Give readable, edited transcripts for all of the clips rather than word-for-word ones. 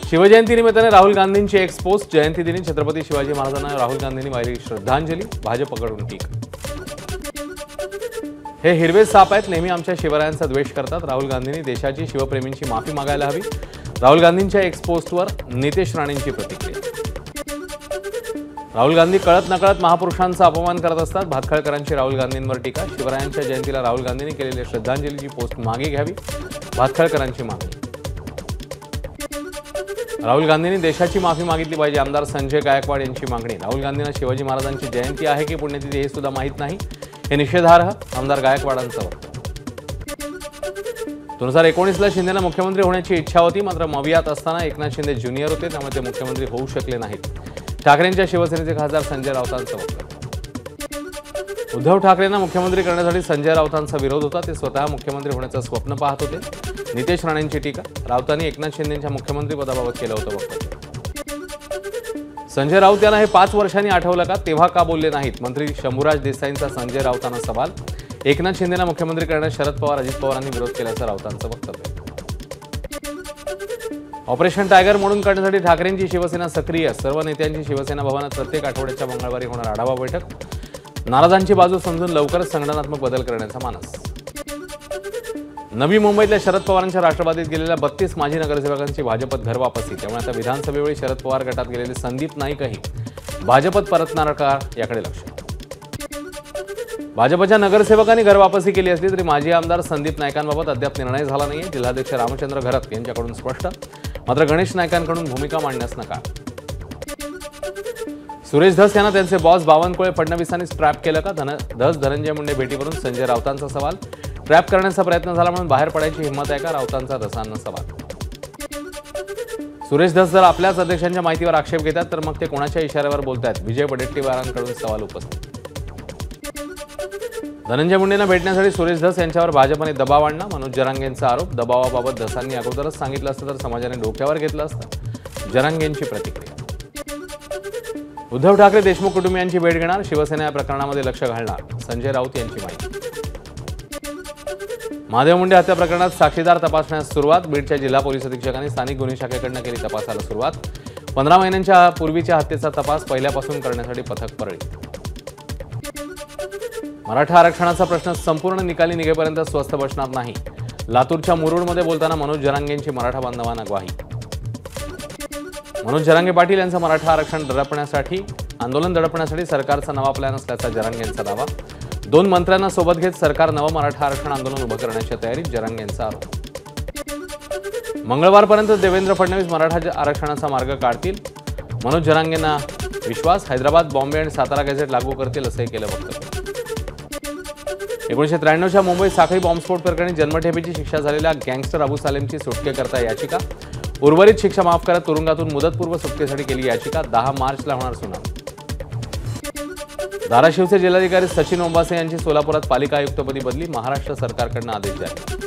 शिवजयंती निमित्ताने राहुल गांधींची x post. जयंती दिनी छत्रपती शिवाजी महाराजांना राहुल गांधींनी वाहिली श्रद्धांजली। भाजपकडून टीका। हे हिरवे साप आहेत, नेहमी आमच्या शिवरायांचा द्वेष करतात। राहुल गांधींनी देशाची शिवप्रेमींची माफी मागायला हवी। राहुल गांधींच्या एक्स पोस्टवर नितेश राणेंची प्रतिक्रिया। राहुल गांधी कळत नकळत महापुरुषांचा अपमान करत असतात। भातखळकरांची राहुल गांधींवर टीका। शिवरायांच्या जयंतीला राहुल गांधींनी केलेल्या श्रद्धांजलीची पोस्ट मागे घ्यावी, भातखळकरांची मागणी। राहुल गांधींनी देशाची माफी मागितली पाहिजे, आमदार संजय गायकवाड यांची मागणी। राहुल गांधींना शिवाजी महाराजांची जयंती आहे की पुण्यतिथी हे सुद्धा माहीत नाही, हे निषेधार्ह, आमदार गायकवाडांचं वक्तव्य। 2019ला शिंदेना मुख्यमंत्री होण्याची इच्छा होती, मात्र मवियात असताना एकनाथ शिंदे ज्युनियर होते, त्यामुळे ते मुख्यमंत्री होऊ शकले नाहीत। ठाकरेंच्या शिवसेनेचे खासदार संजय राऊतांचं वक्तव्य। उद्धव ठाकरेंना मुख्यमंत्री करण्यासाठी संजय राऊतांचा विरोध होता, ते स्वतः मुख्यमंत्री होण्याचं स्वप्न पाहत होते। नितेश राणेंची टीका। राऊतांनी एकनाथ शिंदेंच्या मुख्यमंत्रीपदाबाबत केलं होतं वक्तव्य। संजय राऊत यांना हे 5 वर्षांनी आठवलं का, तेव्हा का बोलले नाहीत? मंत्री शंभूराज देसाईंचा संजय राऊतांना सवाल। एकनाथ शिंदेंना मुख्यमंत्री करण्यास शरद पवार अजित पवारांनी विरोध केल्याचं राऊतांचं वक्तव्य। ऑपरेशन टायगर मोडून काढण्यासाठी ठाकरेंची शिवसेना सक्रिय। सर्व नेत्यांची शिवसेना भवनात प्रत्येक आठवड्याच्या मंगळवारी होणार आढावा बैठक। नाराजांची बाजू समजून लवकरच संघटनात्मक बदल करण्याचा मानस। नवी मुंबईतल्या शरद पवारांच्या राष्ट्रवादीत गेलेल्या 32 माजी नगरसेवकांची भाजपत घरवापसी। त्यामुळे आता विधानसभेवेळी शरद पवार गटात गेलेले संदीप नाईकही भाजपत परतणार का, याकडे लक्ष। भाजपच्या नगरसेवकांनी घरवापसी केली असली तरी माजी आमदार संदीप नाईकांबाबत अद्याप निर्णय झाला नाहीये। जिल्हाध्यक्ष रामचंद्र घरत यांच्याकडून स्पष्ट, मात्र गणेश नाईकांकडून भूमिका मांडण्यास नकार। सुरेश धस यांना त्यांचे बॉस बावनकुळे फडणवीसांनी ट्रॅप केलं का? धस धनंजय मुंडे भेटीवरून संजय राऊतांचा सवाल। ट्रॅप करण्याचा प्रयत्न झाला म्हणून बाहेर पडायची हिंमत आहे का? राऊतांचा धसांना सवाल। सुरेश धस जर आपल्याच अध्यक्षांच्या माहितीवर आक्षेप घेतात तर मग ते कोणाच्या इशाऱ्यावर बोलतायत? विजय वडेट्टीवारांकडून सवाल उपस्थित। धनंजय मुंडेंना भेटण्यासाठी सुरेश धस यांच्यावर भाजपने दबाव आणला। मनोज जरांगेंचा आरोप। दबावाबाबत धसांनी अगोदरच सांगितलं असतं तर समाजाने डोक्यावर घेतलं असतं। जरांगेंची प्रतिक्रिया। उद्धव ठाकरे देशमुख कुटुंबियांची भेट घेणार। शिवसेना या प्रकरणामध्ये लक्ष घालणार, संजय राऊत यांची माहिती। महादेव मुंडे हत्या प्रकरणात साक्षीदार तपासण्यास सुरुवात। बीडच्या जिल्हा पोलीस अधीक्षकांनी स्थानिक गुन्हे शाखेकडून केली तपासाला सुरुवात। 15 महिन्यांच्या पूर्वीच्या हत्येचा तपास पहिल्यापासून करण्यासाठी पथक परळी। मराठा आरक्षणाचा प्रश्न संपूर्ण निकाली निघेपर्यंत स्वस्थ बसणार नाही। लातूरच्या मुरुडमध्ये बोलताना मनोज जरांगेंची मराठा बांधवांना ग्वाही। मनोज जरांगे पाटील यांचं मराठा आरक्षण आंदोलन दडपण्यासाठी सरकारचा नवा प्लॅन असल्याचा जरांगेंचा दावा। 2 मंत्र्यांना सोबत घेत सरकार नवं मराठा आरक्षण आंदोलन उभं करण्याच्या तयारीत, जरांगेंचा आरोप। मंगळवारपर्यंत देवेंद्र फडणवीस मराठा आरक्षणाचा मार्ग काढतील, मनोज जरांगेंना विश्वास। हैदराबाद, बॉम्बे आणि सातारा गॅझेट लागू करतील असंही केलं वक्तव्य। 1993च्या मुंबई साखळी बॉम्बस्फोट प्रकरणी जन्मठेपेची शिक्षा झालेल्या गँगस्टर अबू सालेमची सुटकेकरता याचिका। उर्वरित शिक्षा माफ करत तुरुंगातून मुदतपूर्व सुटकेसाठी केली याचिका। 10 मार्चला होणार सुनावणी। धाराशिवचे जिल्हाधिकारी सचिन ओंबासे यांची सोलापुरात पालिका आयुक्तपदी बदली। महाराष्ट्र सरकारकडून आदेश जारी।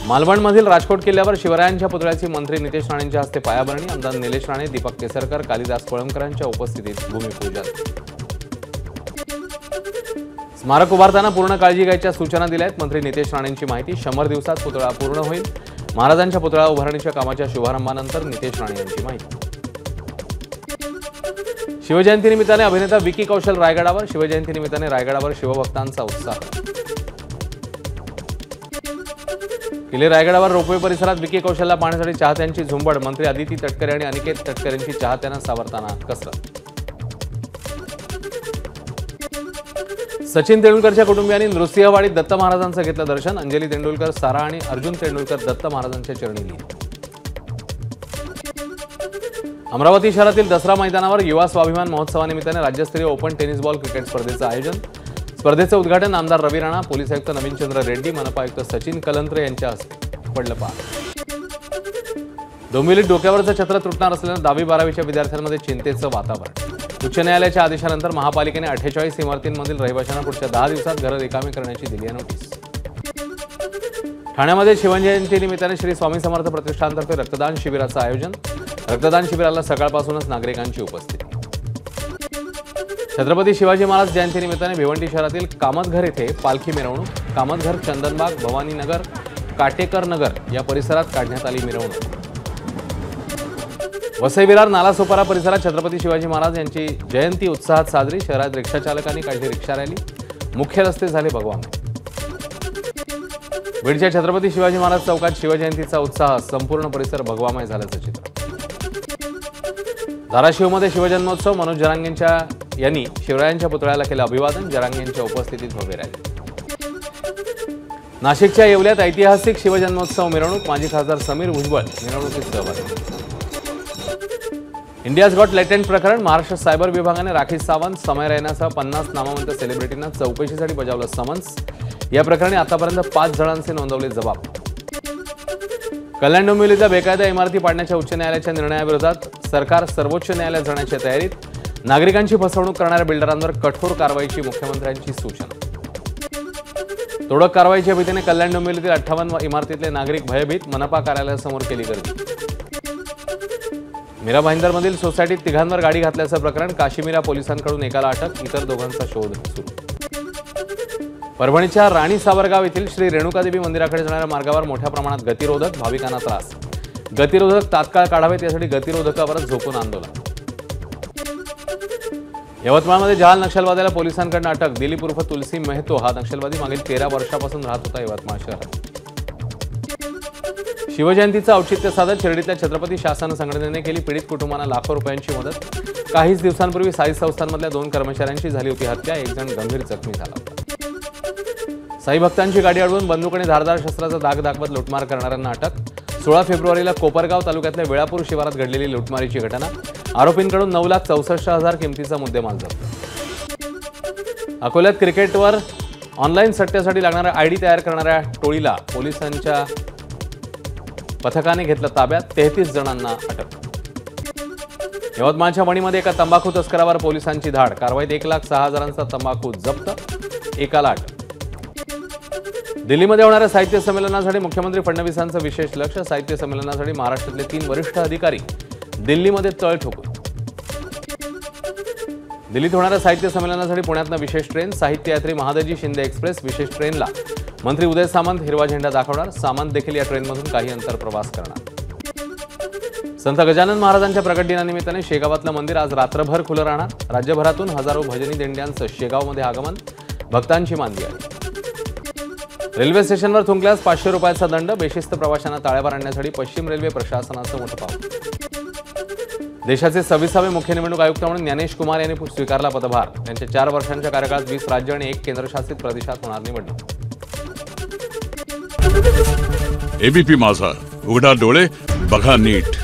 मालवणमधील राजकोट किल्ल्यावर शिवरायांच्या पुतळ्याची मंत्री नितेश राणेंच्या हस्ते पायाभरणी। आमदार निलेश राणे, दीपक केसरकर, कालिदास कोळंबकरांच्या उपस्थितीत भूमिपूजन। स्मारक उभारताना पूर्ण काळजी घ्यायच्या सूचना दिल्या आहेत, मंत्री नितेश राणेंची माहिती। 100 दिवसात पुतळा पूर्ण होईल। महाराजांच्या पुतळा उभारणीच्या कामाच्या शुभारंभानंतर नितेश राणे यांची माहिती। शिवजयंती निमित्ताने अभिनेता विकी कौशल रायगडावर। शिवजयंती निमित्ताने रायगडावर शिवभक्तांचा उत्साह। किल्ले रायगडावर रोपवे परिसरात विकी कौशलला पाहण्यासाठी चाहत्यांची झुंबड। मंत्री अदिती तटकरे आणि अनिकेत तटकरे यांची चाहत्यांना सावरताना कसरत। सचिन तेंडुलकरच्या कुटुंबियांनी नृसिंहवाडीत दत्त महाराजांचं घेतलं दर्शन। अंजली तेंडुलकर, सारा आणि अर्जुन तेंडुलकर दत्त महाराजांच्या चरणी लीन। अमरावती शहरातील दसरा मैदानावर युवा स्वाभिमान महोत्सवानिमित्ताने राज्यस्तरीय ओपन टेनिस बॉल क्रिकेट स्पर्धेचं आयोजन। स्पर्धेचं उद्घाटन आमदार रवी राणा, पोलीस आयुक्त नवीनचंद्र रेड्डी, मनपा आयुक्त सचिन कलंत्रे यांच्या हस्ते पडलं पार। डोंबिवलीत डोक्यावरचं छत्र तुटणार असल्यानं 10वी-12वीच्या विद्यार्थ्यांमध्ये चिंतेचं वातावरण। उच्च न्यायालयाच्या आदेशानंतर महापालिकेने 48 इमारतींमधील रहिवाशांना पुढच्या 10 दिवसात घरं रिकामी करण्याची दिली आहे नोटीस। ठाण्यामध्ये शिवजयंती निमित्ताने श्री स्वामी समर्थ प्रतिष्ठानतर्फे रक्तदान शिबिराचं आयोजन। रक्तदान शिबिराला सकाळपासूनच नागरिकांची उपस्थिती। छत्रपती शिवाजी महाराज जयंती निमित्ताने भिवंडी शहरातील कामतघर येथे पालखी मिरवणूक। कामतघर, चंदनबाग, भवानीनगर, काटेकर नगर या परिसरात काढण्यात आली मिरवणूक। वसई विरार नालासोपारा परिसरात छत्रपती शिवाजी महाराज यांची जयंती उत्साहात साजरी। शहरात रिक्षा चालकांनी काढली रिक्षा रॅली, मुख्य रस्ते झाले भगवामय। बीडच्या छत्रपती शिवाजी महाराज चौकात शिवजयंतीचा उत्साह, संपूर्ण परिसर भगवामय झाल्याचं चित्र। धाराशिवमध्ये शिवजन्मोत्सव, मनोज जरांगेंच्या यांनी शिवरायांच्या पुतळ्याला केलं अभिवादन। जरांगेंच्या उपस्थितीत भव्य रॅली। नाशिकच्या येवल्यात ऐतिहासिक शिवजन्मोत्सव मिरवणूक, माजी खासदार समीर भुजबळ मिरवणुकीत सहभागी। इंडियाज गॉट लेटेंट प्रकरण, महाराष्ट्र सायबर विभागाने राखी सावंत, समय रैनासह 50 नामवंत सेलिब्रिटींना चौकशीसाठी बजावलं समन्स। या प्रकरणी आतापर्यंत 5 जणांचे नोंदवले जबाब। कल्याण डोंबिवलीतल्या बेकायदा इमारती पाडण्याच्या उच्च न्यायालयाच्या निर्णयाविरोधात सरकार सर्वोच्च न्यायालयात जाण्याच्या तयारीत। नागरिकांची फसवणूक करणाऱ्या बिल्डरांवर कठोर कारवाईची मुख्यमंत्र्यांची सूचना। तोडक कारवाईच्या भीतीने कल्याण डोंबिवलीतील 58 इमारतीतले नागरिक भयभीत, मनपा कार्यालयासमोर केली गर्दी। मीरा भाईंदरमधील सोसायटीत तिघांवर गाडी घातल्याचं प्रकरण, काशीमीरा पोलिसांकडून एकाला अटक, इतर दोघांचा शोध सुरू। परभणीच्या राणी सावरगाव येथील श्री रेणुकादेवी मंदिराकडे जाणाऱ्या मार्गावर मोठ्या प्रमाणात गतिरोधक, भाविकांना त्रास। गतिरोधक तात्काळ काढावेत यासाठी गतिरोधकावर झोपून आंदोलन। यवतमाळमध्ये जहाल नक्षलवाद्याला पोलिसांकडून अटक, दिलीप उर्फ तुलसी मेहतो हा नक्षलवादी मागील 13 वर्षापासून राहत होता यवतमाळ शहरात। शिवजयंतीचं औचित्य साधत शिर्डीतल्या छत्रपती शासन संघटनेने केली पीडित कुटुंबांना लाखो रुपयांची मदत। काहीच दिवसांपूर्वी साई संस्थांमधल्या 2 कर्मचाऱ्यांची झाली होती हत्या, एक जण गंभीर जखमी झाला होता। साई भक्तांची गाडी अडवून बंदूक आणि धारदार शस्त्राचा दाग दाखवत लुटमार करणाऱ्यांना अटक। 16 फेब्रुवारीला कोपरगाव तालुक्यातल्या वेळापूर शिवारात घडलेली लुटमारीची घटना, आरोपींकडून 9,64,000 किमतीचा मुद्देमाल जप्त। अकोल्यात क्रिकेटवर ऑनलाईन सट्ट्यासाठी लागणारा आयडी तयार करणाऱ्या टोळीला पोलिसांच्या पथकाने घेतलं ताब्यात, 33 जणांना अटक। यवतमाळच्या वणीमध्ये एका तंबाखू तस्करावर पोलिसांची धाड, कारवाईत 1,06,000चा तंबाखू जप्त, एकाला अटक। दिल्लीमध्ये होणाऱ्या साहित्य संमेलनासाठी मुख्यमंत्री फडणवीसांचं विशेष लक्ष, साहित्य संमेलनासाठी महाराष्ट्रातले 3 वरिष्ठ अधिकारी दिल्लीमध्ये तळ ठोकून। दिल्लीत होणाऱ्या साहित्य संमेलनासाठी पुण्यातनं विशेष ट्रेन, साहित्य यात्री महादजी शिंदे एक्सप्रेस विशेष ट्रेनला मंत्री उदय सामंत हिरवा झेंडा दाखवणार, सामंत देखील या ट्रेनमधून काही अंतर प्रवास करणार। संत गजानन महाराजांच्या प्रकट दिनानिमित्ताने शेगावातलं मंदिर आज रात्रभर खुलं राहणार। राज्यभरातून हजारो भजनी दिंड्यांचं शेगावमध्ये आगमन, भक्तांची मांदी आहे। रेल्वे स्टेशनवर थुंकल्यास 500 रुपयाचा दंड, बेशिस्त प्रवाशांना ताळ्यावर आणण्यासाठी पश्चिम रेल्वे प्रशासनाचं मोठं पाऊल। देशाचे 26वे मुख्य निवडणूक आयुक्त म्हणून ज्ञानेश कुमार यांनी स्वीकारला पदभार। त्यांच्या 4 वर्षांच्या कार्यकाळात 20 राज्य आणि 1 केंद्रशासित प्रदेशात होणार निवडणूक। एबीपी माझा, उघडा डोळे बघा नीट।